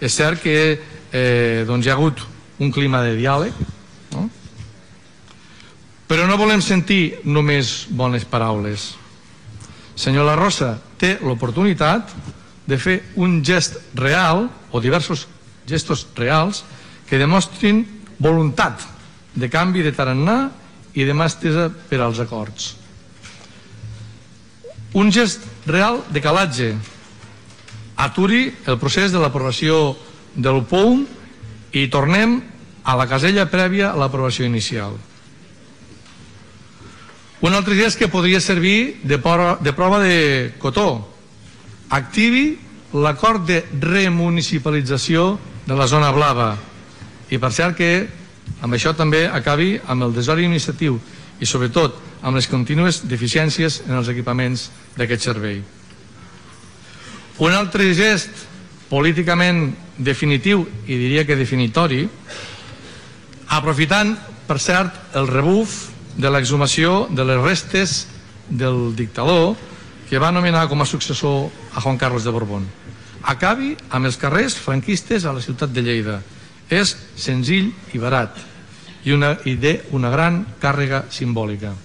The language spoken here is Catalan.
És cert que hi ha hagut un clima de diàleg, no? Però no volem sentir només bones paraules. Senyor La Rosa té l'oportunitat de fer un gest real o diversos gestos reals que demostrin voluntat de canvi de tarannà i de mà estesa per als acords. Un gest real de calatge. Aturi el procés de l'aprovació del POUM i tornem a la casella prèvia a l'aprovació inicial. Un altre gest que podria servir de prova de cotó. Activi l'acord de remunicipalització de la zona blava. I per cert que amb això també acabi amb el desori administratiu i sobretot amb les contínues deficiències en els equipaments d'aquest servei. Un altre gest políticament definitiu i diria que definitori, aprofitant per cert el rebuf de l'exhumació de les restes del dictador que va nomenar com a successor a Juan Carlos de Borbón. Acabi amb els carrers franquistes a la ciutat de Lleida. És senzill i barat i té una gran càrrega simbòlica.